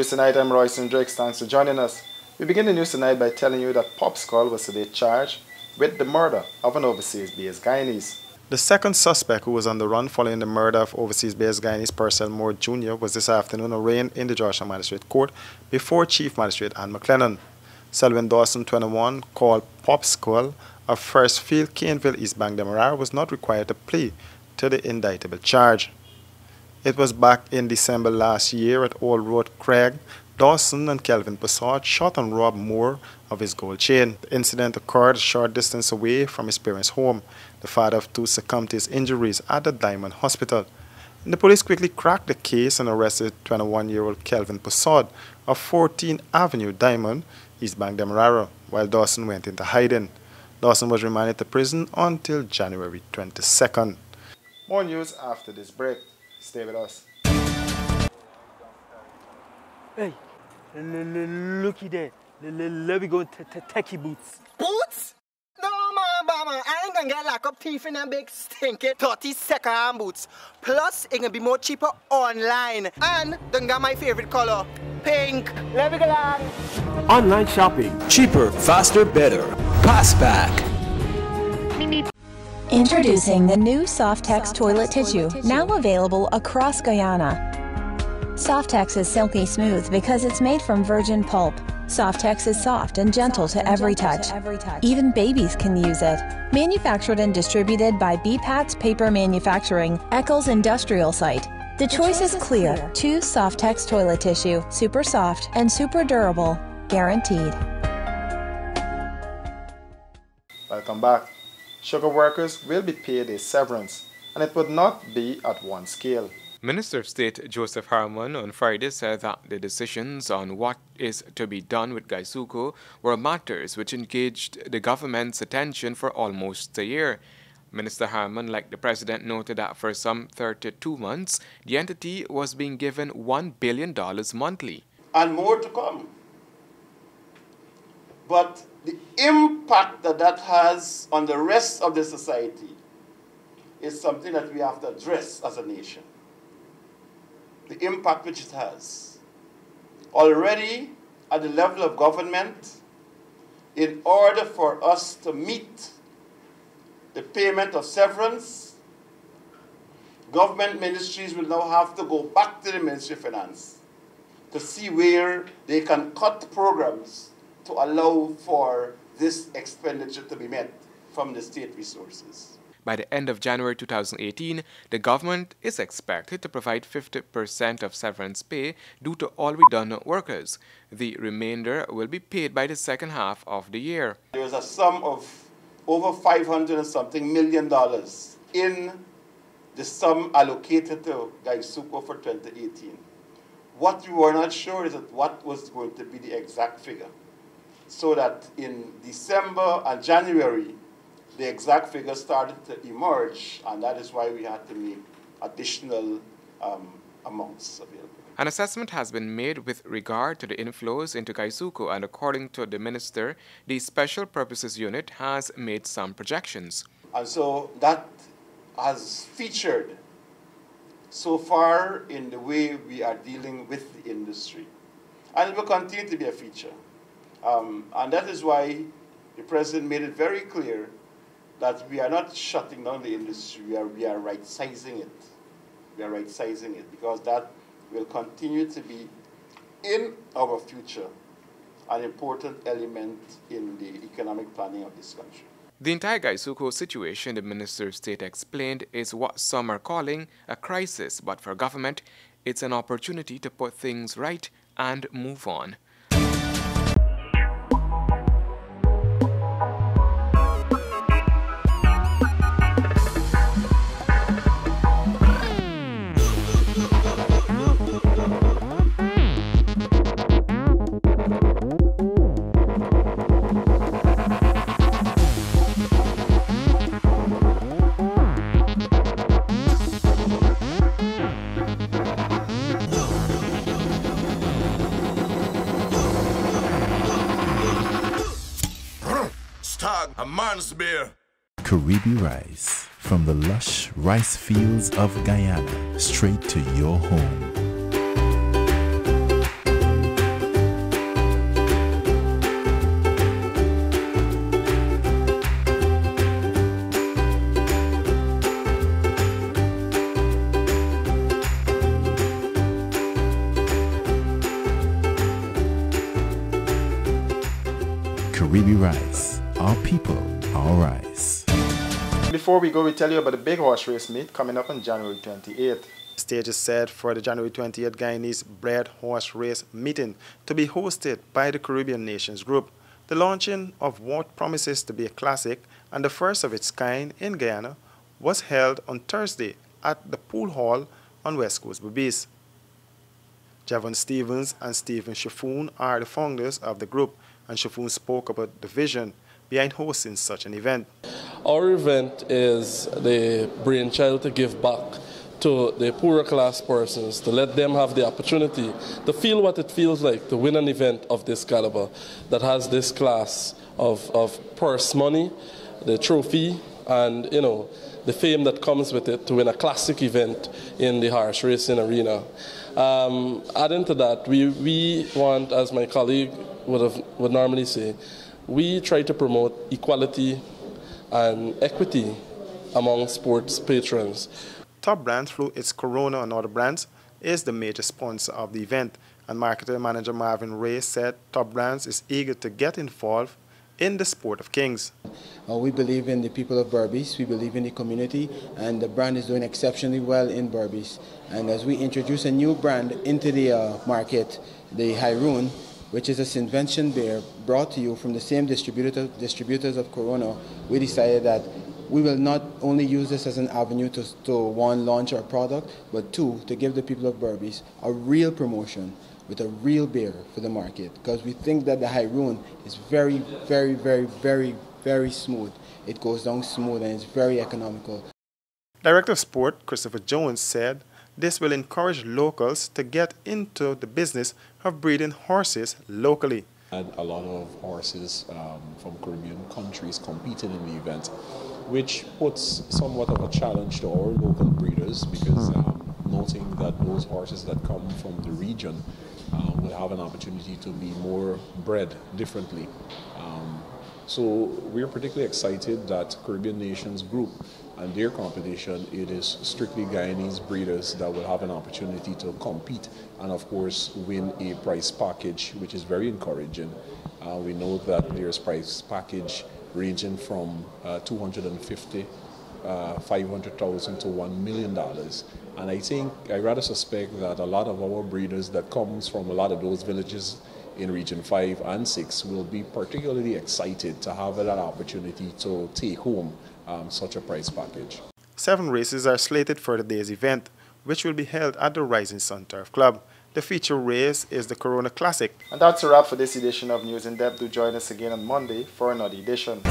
news tonight. I'm Royce and Drake. Thanks for joining us. We begin the news tonight by telling you that Pop Skull was today charged with the murder of an overseas-based Guyanese. The second suspect who was on the run following the murder of overseas-based Guyanese Purcell Moore Jr. was this afternoon arraigned in the Georgetown Magistrate Court before Chief Magistrate Ann McLennan. Selwyn Dawson, 21, called Pop Skull of First Field, Caneville, East Bank, Demerara, was not required to plead to the indictable charge. It was back in December last year at Old Road Craig. Dawson and Kelvin Passard shot and robbed Moore of his gold chain. The incident occurred a short distance away from his parents' home. The father of two succumbed to his injuries at the Diamond Hospital. And the police quickly cracked the case and arrested 21-year-old Kelvin Passard of 14th Avenue, Diamond, East Bank, Demerara, while Dawson went into hiding. Dawson was remanded to prison until January 22nd. More news after this break. Stay with us. Hey, looky there. Let me go techie boots. Boots? No, man, I ain't gonna get locked up thief in a big stinky 30-second boots. Plus, it gonna be more cheaper online. And don't get my favorite color, pink. Let me go on. Online shopping. Cheaper, faster, better. Passback. Introducing the new Softex toilet tissue, now available across Guyana. Softex is silky smooth because it's made from virgin pulp. Softex is soft and gentle to every touch. Even babies can use it. Manufactured and distributed by BPAT's Paper Manufacturing, Eccles Industrial Site. The choice is clear. Choose Softex toilet tissue. Super soft and super durable. Guaranteed. Welcome back. Sugar workers will be paid a severance, and it would not be at one scale. Minister of State Joseph Harmon on Friday said that the decisions on what is to be done with Gaisuco were matters which engaged the government's attention for almost a year. Minister Harmon, like the president, noted that for some 32 months, the entity was being given $1 billion monthly. And more to come. But the impact that has on the rest of the society is something that we have to address as a nation. The impact which it has. Already at the level of government, in order for us to meet the payment of severance, government ministries will now have to go back to the Ministry of Finance to see where they can cut programs to allow for this expenditure to be met from the state resources. By the end of January 2018, the government is expected to provide 50% of severance pay due to all redundant workers. The remainder will be paid by the second half of the year. There was a sum of over $500 and something million in the sum allocated to Gaisuco for 2018. What we were not sure is that what was going to be the exact figure. So that in December and January, the exact figure started to emerge, and that is why we had to make additional amounts available. An assessment has been made with regard to the inflows into Gaisuco, and according to the minister, the Special Purposes Unit has made some projections. And so that has featured so far in the way we are dealing with the industry. And it will continue to be a feature. And that is why the president made it very clear that we are not shutting down the industry, we are right-sizing it. We are right-sizing it because that will continue to be in our future an important element in the economic planning of this country. The entire Gaisuco situation, the Minister of State explained, is what some are calling a crisis, but for government, it's an opportunity to put things right and move on. A man's beer. Caribbean rice from the lush rice fields of Guyana straight to your home. Caribbean Rice. Our people, our rice. Before we go, we tell you about the big horse race meet coming up on January 28th. The stage is set for the January 28th Guyanese Bred Horse Race meeting to be hosted by the Caribbean Nations Group. The launching of what promises to be a classic and the first of its kind in Guyana was held on Thursday at the Pool Hall on West Coast Berbice. Javon Stevens and Stephen Shaffoon are the founders of the group, and Shaffoon spoke about the vision behind hosting such an event. Our event is the brainchild to give back to the poorer class persons, to let them have the opportunity to feel what it feels like to win an event of this caliber that has this class of purse money, the trophy, and the fame that comes with it to win a classic event in the horse racing arena. Adding to that, we want, as my colleague would normally say, we try to promote equality and equity among sports patrons. Top Brands, through its Corona and other brands, is the major sponsor of the event, and marketing manager Marvin Ray said Top Brands is eager to get involved in the sport of kings. We believe in the people of Berbice, we believe in the community, and the brand is doing exceptionally well in Berbice. And as we introduce a new brand into the market, the Hyroon, which is a Sinvention beer brought to you from the same distributors of Corona, we decided that we will not only use this as an avenue to one, launch our product, but two, to give the people of Berbice a real promotion with a real beer for the market, because we think that the Hyroon is very, very, very, very, very smooth. It goes down smooth and it's very economical. Director of Sport Christopher Jones said this will encourage locals to get into the business of breeding horses locally. And a lot of horses from Caribbean countries competing in the event, which puts somewhat of a challenge to our local breeders, because noting that those horses that come from the region will have an opportunity to be more bred differently. So we're particularly excited that Caribbean Nations Group and their competition, it is strictly Guyanese breeders that will have an opportunity to compete and of course win a prize package, which is very encouraging. We know that there's prize package ranging from $250,000, $500,000 to $1 million. And I rather suspect that a lot of our breeders that comes from a lot of those villages in Region 5 and 6 will be particularly excited to have that opportunity to take home such a prize package. 7 races are slated for the day's event, which will be held at the Rising Sun Turf Club. The feature race is the Corona Classic. And that's a wrap for this edition of News in Depth. Do join us again on Monday for another edition.